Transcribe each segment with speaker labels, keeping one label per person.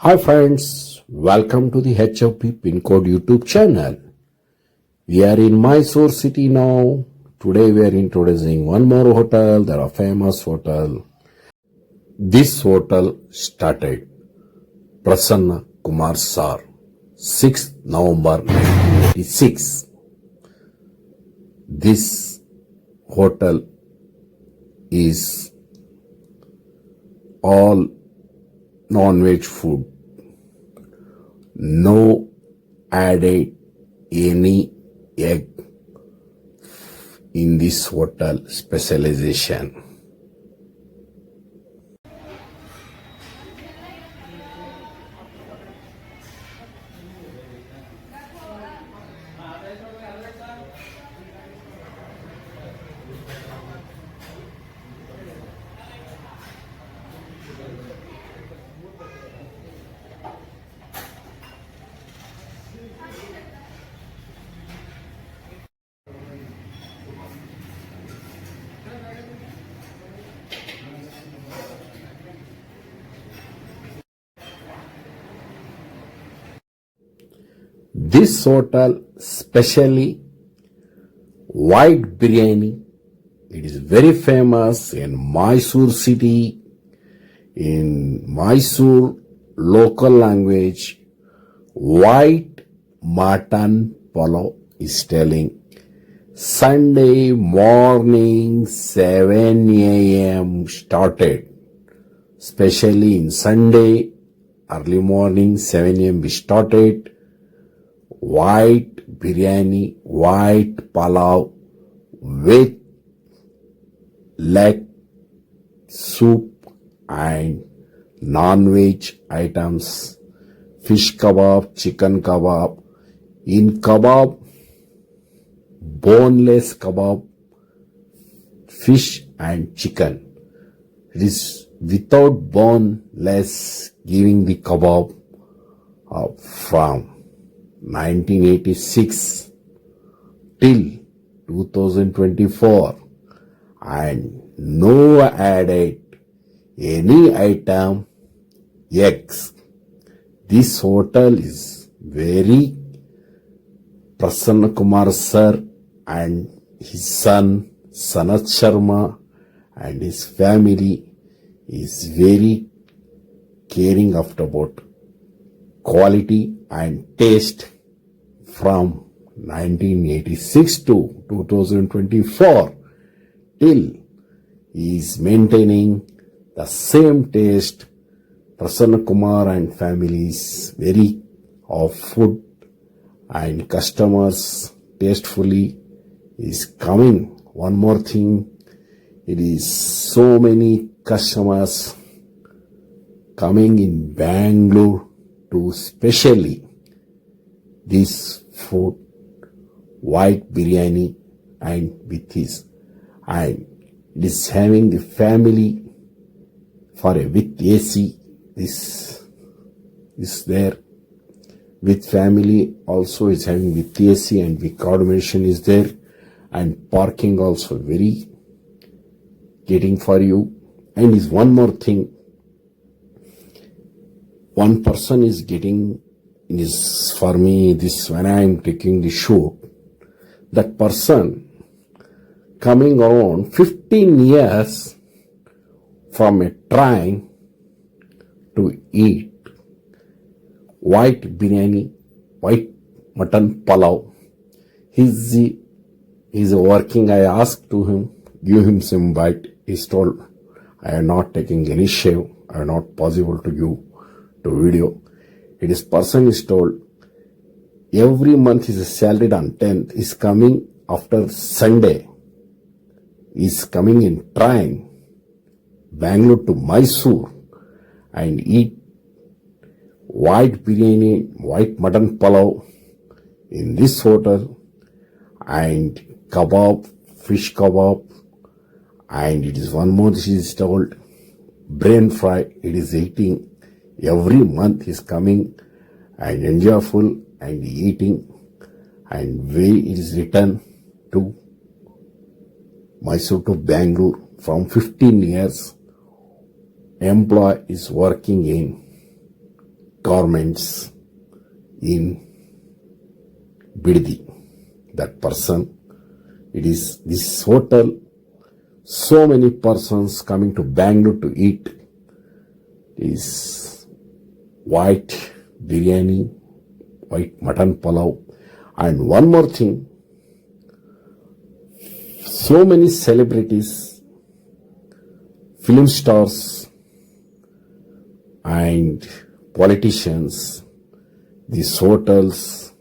Speaker 1: Hi friends, welcome to the HOP Pin Code YouTube channel. We are in Mysore city now. Today we are introducing one more hotel, the famous hotel. This hotel started Prasanna Kumar Sar, 6th November 1986. This hotel is all non-veg food. No added any egg in this hotel specialization. This hotel specially white biryani. It is very famous in Mysore city. In Mysore local language, white mutton palav is telling Sunday morning 7 a.m. started. Especially in Sunday early morning 7 a.m. we started. White biryani, white palav with leg, soup and non-veg items, fish kebab, chicken kebab. In kebab, boneless kebab, fish and chicken. It is without boneless giving the kebab from 1986 till 2024 and no added any item eggs. This hotel is very Prasanna Kumar sir and his son Sanat Sharma and his family is very caring after about quality and taste from 1986 to 2024 till he is maintaining the same taste. Prasanna Kumar and family is very of food and customers tastefully is coming. One more thing, it is so many customers coming in Bangalore to specially this food, white biryani and with his, and it is having the family for a with AC. This is there with family also is having with AC and with accommodation is there and parking also very getting for you. And is one more thing, one person is getting is for me this when I am taking the shoot, that person coming around 15 years from a trying to eat white biryani, white mutton palav. He's working. I asked to him, give him some bite. He's told, I am not taking any shave. I am not possible to give to video. It is person is told, every month his salary on 10th is coming after Sunday. Is coming in train, Bangalore to Mysore and eat white biryani, white mutton palav in this hotel and kebab, fish kebab, and it is one more dish is told, brain fry. It is eating every month is coming and enjoyful and eating and way it is returned to Mysore to Bangalore from 15 years. Employee is working in garments in Biddi. That person, it is this hotel, so many persons coming to Bangalore to eat is white biryani, white mutton palav. And one more thing, so many celebrities, film stars and politicians, these hotels,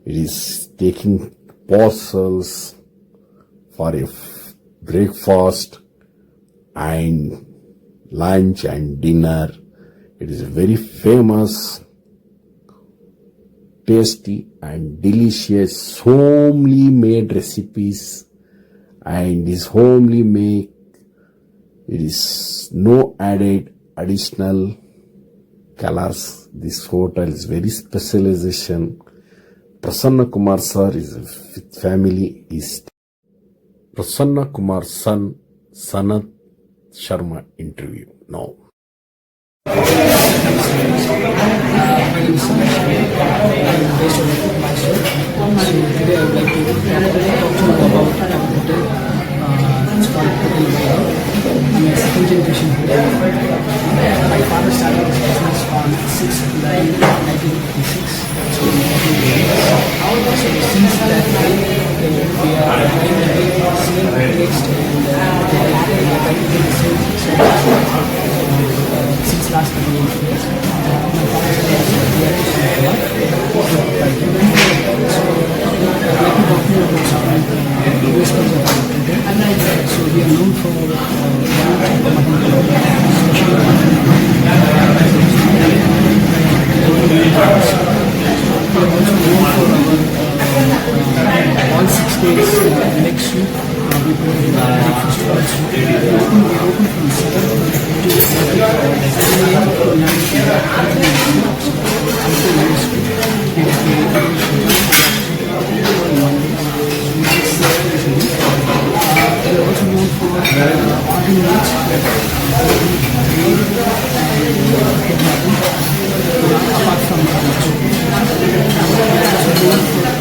Speaker 1: it is taking parcels for a breakfast and lunch and dinner. It is a very famous, tasty and delicious homely made recipes, and this homely make, it is no added additional colors. This hotel is very specialization. Prasanna Kumar sir is with family is Prasanna Kumar son Sanat Sharma interview now.
Speaker 2: My name is Samesh. I am based on Mysore. So today I would like to talk to you about a hotel. It's called Hotel Vaira. I'm a second generation hotel. My father started his business on 6th July 1956. So since that day, we are trying to make the same taste and trying to do the same since last 28 years. My father's name is Diyanesh Sharma. So let me talk to you about some USPs of our hotel. So we are known for all 6 days next week we provide breakfast also. We are open from 7 to 7 a.m. to 9 p.m. until next week. We are also known for party nights, apart from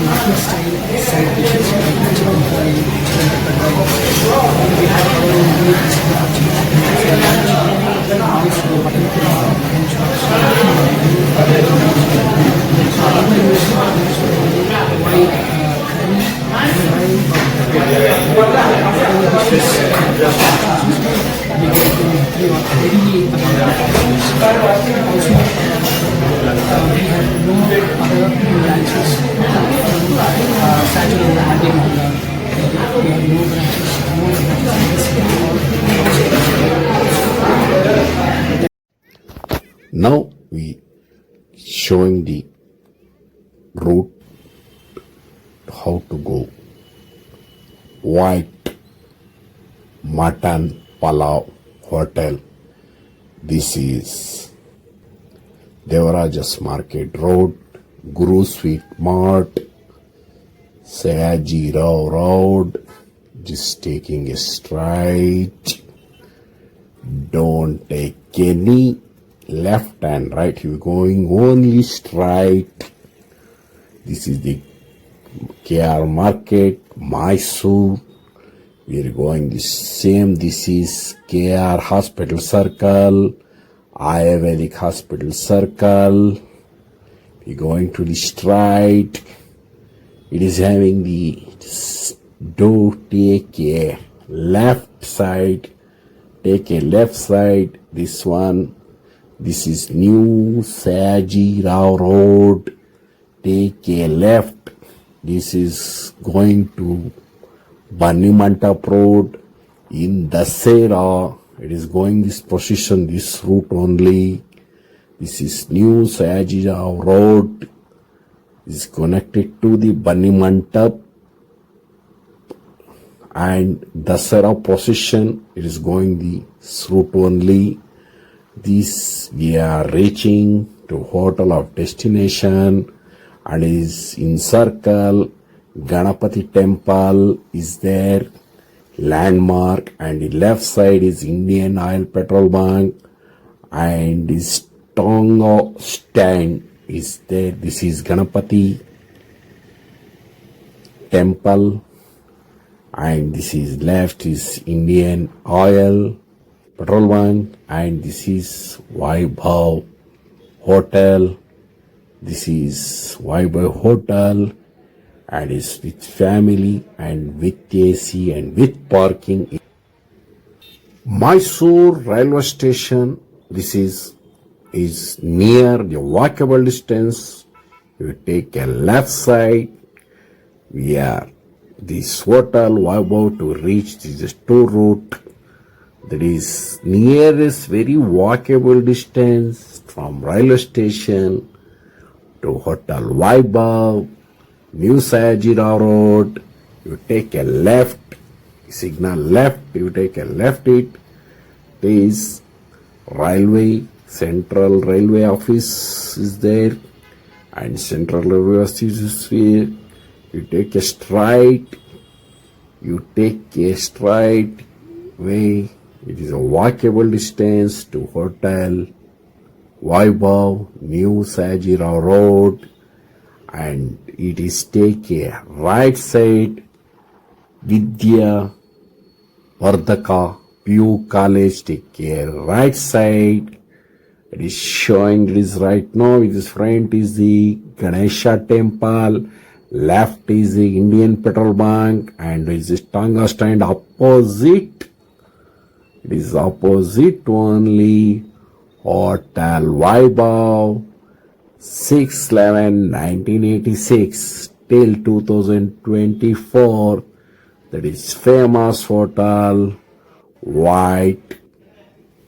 Speaker 2: local style side dishes like chicken fry, chicken pepper fry. We have our own unique also mutton curry and chops. White we have no other branches Saturday and Monday morning. We have no branches,
Speaker 1: Now we showing the route how to go. White Mutton Palav Hotel. This is Devarajas Market Road, Guru Sweet Mart, Sayaji Rao Road. Just taking a straight. Don't take any left and right. You're going only straight. This is the KR Market, Mysore. We are going the same. This is KR Hospital Circle, Ayurvedic Hospital Circle. We're going to the straight. It is having the, do take a left side. Take a left side. This one. This is New Sayaji Rao Road. Take a left. This is going to Banimantap Road in Dasera. It is going this position, this route only. This is New Sayaji Rao Road. Is connected to the Banimantap and Dasera position. It is going this route only. This we are reaching to hotel of destination and is in circle. Ganapati temple is there, landmark, and the left side is Indian Oil Petrol Bank and is Tonga stand is there. This is Ganapati temple, and this is left is Indian Oil petrol bunk, and this is Vaibhav Hotel. This is Vaibhav Hotel, and it's with family and with AC and with parking. Mysore railway station. This is near the walkable distance. You take a left side. We are this hotel Vaibhav to reach this tour route. That is nearest very walkable distance from railway station to Hotel Vaibhav, New Sayajira Road. You take a left, signal left, you take a left it is railway, central railway office is there, and central railway office is here. You take a straight way. It is a walkable distance to Hotel Vaibhav, New Sayajira Road, and it is take a right side, Vidya Vardhaka PU College, take a right side. It is showing it is right now. It is front is the Ganesha temple, left is the Indian petrol bunk, and it is Tonga stand opposite. It is opposite only Hotel Vaibhav, 6/11/1986 till 2024. That is famous hotel, white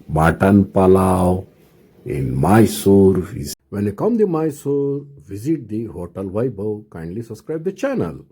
Speaker 1: mutton palau in Mysore. When you come to Mysore, visit the Hotel Vaibhav. Kindly subscribe the channel.